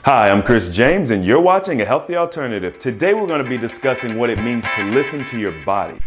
Hi, I'm Chris James, and you're watching A Healthy Alternative. Today we're going to be discussing what it means to listen to your body.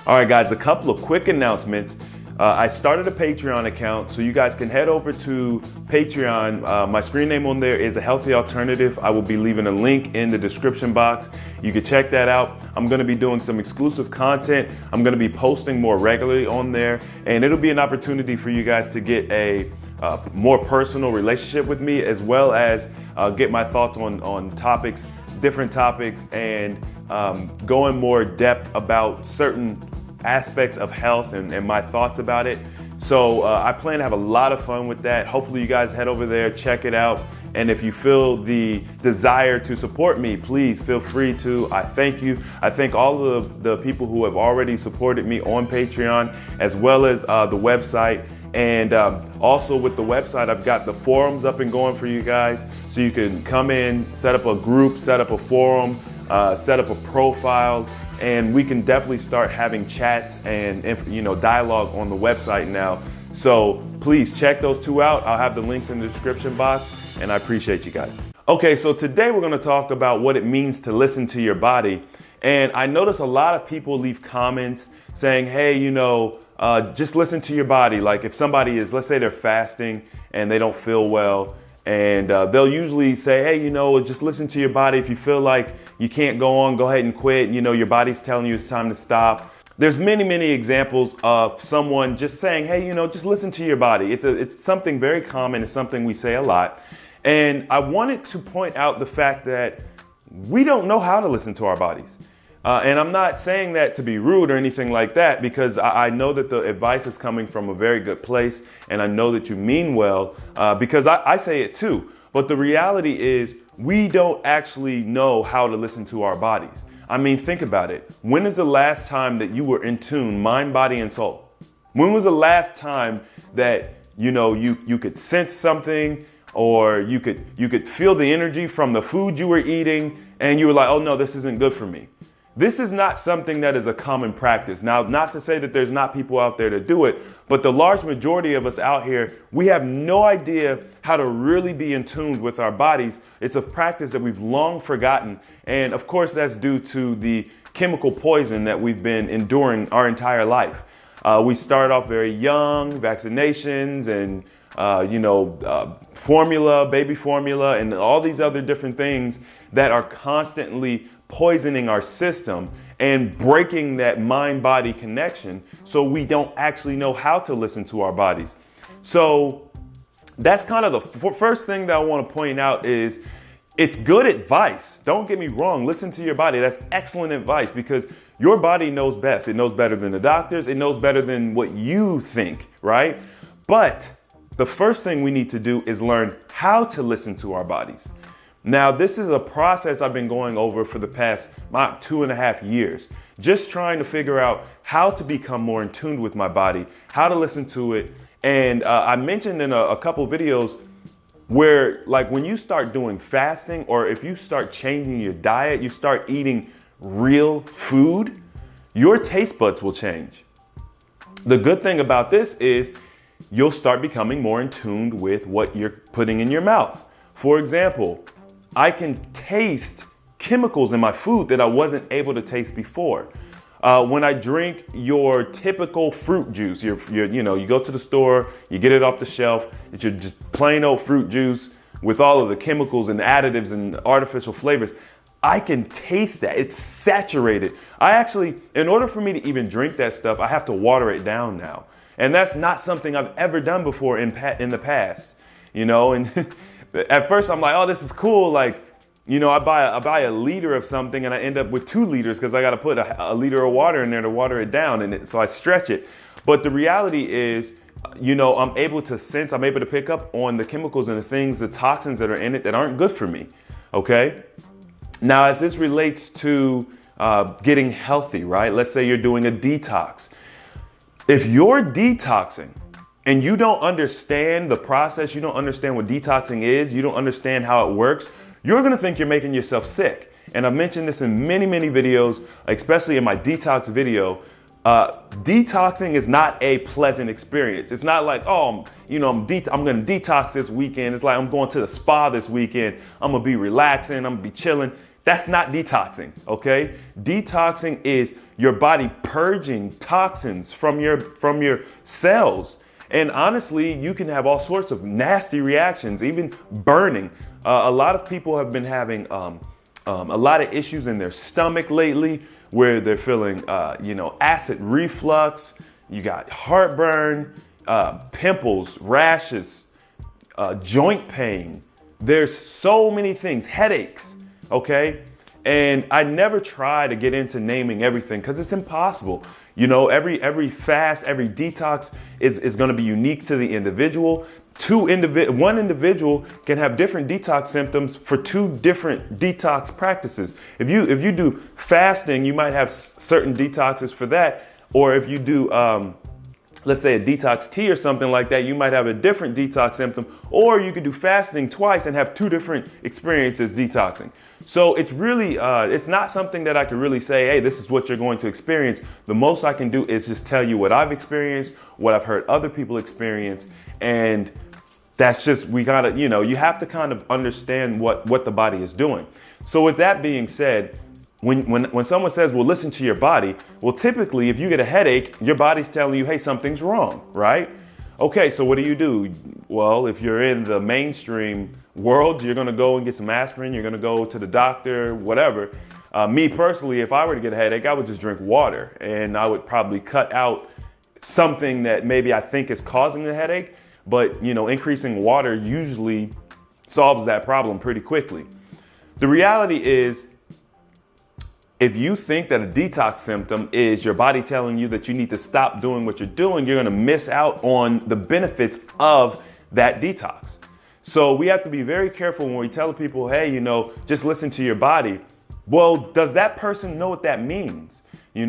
All right, guys, a couple of quick announcements. I started a Patreon account, so you guys can head over to Patreon. My screen name on there is A Healthy Alternative. I will be leaving a link in the description box. You can check that out. I'm going to be doing some exclusive content. I'm going to be posting more regularly on there, and it'll be an opportunity for you guys to get a more personal relationship with me, as well as get my thoughts on topics, different topics, and go in more depth about certain aspects of health and my thoughts about it. So I plan to have a lot of fun with that. Hopefully you guys head over there, check it out. And if you feel the desire to support me, please feel free to. I thank you. I thank all of the people who have already supported me on Patreon, as well as the website. And also with the website, I've got the forums up and going for you guys. So you can come in, set up a group, set up a forum, set up a profile, and we can definitely start having chats and dialogue on the website now. So please check those two out. I'll have the links in the description box, and I appreciate you guys. Okay, so today we're gonna talk about what it means to listen to your body. And I notice a lot of people leave comments saying, hey, just listen to your body. Like if somebody is, let's say they're fasting and they don't feel well, and they'll usually say, hey, just listen to your body. If you feel like you can't go on, go ahead and quit. Your body's telling you it's time to stop. There's many, many examples of someone just saying, hey, just listen to your body. It's something very common. It's something we say a lot. And I wanted to point out the fact that we don't know how to listen to our bodies. And I'm not saying that to be rude or anything like that, because I know that the advice is coming from a very good place, and I know that you mean well, because I say it too. But the reality is we don't actually know how to listen to our bodies. I mean, think about it. When is the last time that you were in tune, mind, body, and soul? When was the last time that you could sense something, or you could feel the energy from the food you were eating, and you were like, oh no, this isn't good for me? This is not something that is a common practice. Now, not to say that there's not people out there to do it, but the large majority of us out here, we have no idea how to really be in tune with our bodies. It's a practice that we've long forgotten. And of course, that's due to the chemical poison that we've been enduring our entire life. We start off very young, vaccinations and formula, baby formula, and all these other different things that are constantly poisoning our system and breaking that mind-body connection, so we don't actually know how to listen to our bodies. So that's kind of the first thing that I want to point out is it's good advice. Don't get me wrong. Listen to your body. That's excellent advice, because your body knows best. It knows better than the doctors. It knows better than what you think, right? But the first thing we need to do is learn how to listen to our bodies. Now, this is a process I've been going over for the past 2.5 years, just trying to figure out how to become more in tune with my body, how to listen to it. And I mentioned in a couple videos where, like, when you start doing fasting, or if you start changing your diet, you start eating real food, your taste buds will change. The good thing about this is you'll start becoming more in tune with what you're putting in your mouth. For example, I can taste chemicals in my food that I wasn't able to taste before. When I drink your typical fruit juice, you go to the store, you get it off the shelf, it's your just plain old fruit juice with all of the chemicals and additives and artificial flavors. I can taste that. It's saturated. In order for me to even drink that stuff, I have to water it down now. And that's not something I've ever done before in the past, and at first I'm like, oh, this is cool. Like, I buy a liter of something and I end up with 2 liters because I got to put a liter of water in there to water it down. And so I stretch it. But the reality is, I'm able to pick up on the chemicals and the things, the toxins that are in it that aren't good for me. Okay. Now, as this relates to getting healthy, right? Let's say you're doing a detox. If you're detoxing and you don't understand the process, you don't understand what detoxing is, you don't understand how it works, you're gonna think you're making yourself sick. And I've mentioned this in many, many videos, especially in my detox video. Detoxing is not a pleasant experience. It's not like, oh, I'm gonna detox this weekend. It's like I'm going to the spa this weekend. I'm gonna be relaxing, I'm gonna be chilling. That's not detoxing, okay? Detoxing is your body purging toxins from your cells. And honestly, you can have all sorts of nasty reactions, even burning. A lot of people have been having a lot of issues in their stomach lately, where they're feeling, acid reflux. You got heartburn, pimples, rashes, joint pain. There's so many things, headaches, okay? And I never try to get into naming everything because it's impossible. Every fast, every detox is going to be unique to the individual. One individual can have different detox symptoms for two different detox practices. If you do fasting, you might have certain detoxes for that. Or if you do, let's say a detox tea or something like that, you might have a different detox symptom. Or you could do fasting twice and have two different experiences detoxing. So it's really, it's not something that I could really say, hey, this is what you're going to experience. The most I can do is just tell you what I've experienced, what I've heard other people experience. And that's just, you have to kind of understand what the body is doing. So with that being said, when someone says, well, listen to your body, well, typically if you get a headache, your body's telling you, hey, something's wrong, right? Okay, so what do? Well, if you're in the mainstream world, you're gonna go and get some aspirin, you're gonna go to the doctor, whatever. Me personally, if I were to get a headache, I would just drink water, and I would probably cut out something that maybe I think is causing the headache. But, increasing water usually solves that problem pretty quickly. The reality is, if you think that a detox symptom is your body telling you that you need to stop doing what you're doing, you're going to miss out on the benefits of that detox. So we have to be very careful when we tell people, hey, just listen to your body. Well, does that person know what that means? We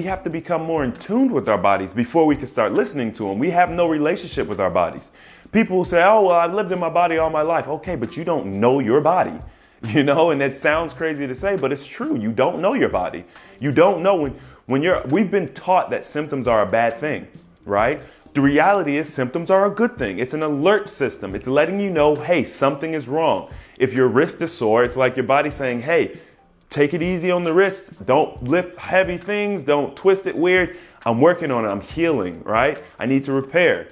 have to become more in tune with our bodies before we can start listening to them. We have no relationship with our bodies. People will say, oh, well, I've lived in my body all my life. Okay, but you don't know your body, and it sounds crazy to say, but it's true. You don't know your body. You don't know we've been taught that symptoms are a bad thing, right? The reality is symptoms are a good thing. It's an alert system. It's letting you know, hey, something is wrong. If your wrist is sore, it's like your body saying, hey, take it easy on the wrist. Don't lift heavy things. Don't twist it weird. I'm working on it. I'm healing, right? I need to repair.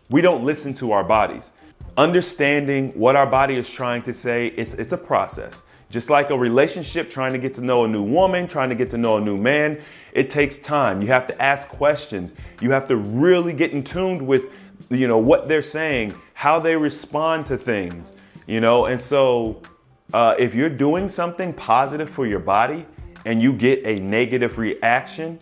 We don't listen to our bodies. Understanding what our body is trying to say, it's a process. Just like a relationship, trying to get to know a new woman, trying to get to know a new man, it takes time. You have to ask questions. You have to really get in tune with, what they're saying, how they respond to things, and so if you're doing something positive for your body and you get a negative reaction,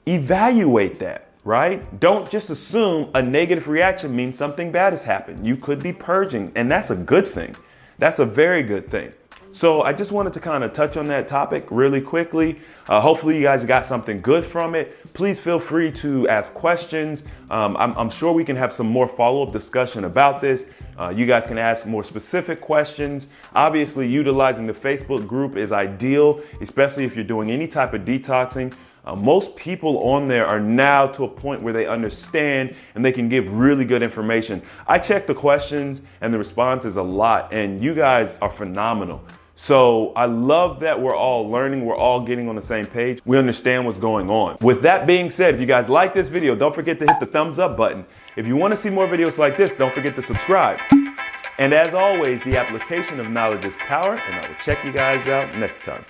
evaluate that, right? Don't just assume a negative reaction means something bad has happened. You could be purging, and that's a good thing. That's a very good thing. So I just wanted to kind of touch on that topic really quickly. Hopefully you guys got something good from it. Please feel free to ask questions. I'm sure we can have some more follow-up discussion about this. You guys can ask more specific questions. Obviously, utilizing the Facebook group is ideal, especially if you're doing any type of detoxing. Most people on there are now to a point where they understand and they can give really good information. I check the questions and the responses a lot, and you guys are phenomenal. So I love that we're all learning, we're all getting on the same page. We understand what's going on. With that being said, if you guys like this video, don't forget to hit the thumbs up button. If you want to see more videos like this, don't forget to subscribe. And as always, the application of knowledge is power, and I will check you guys out next time.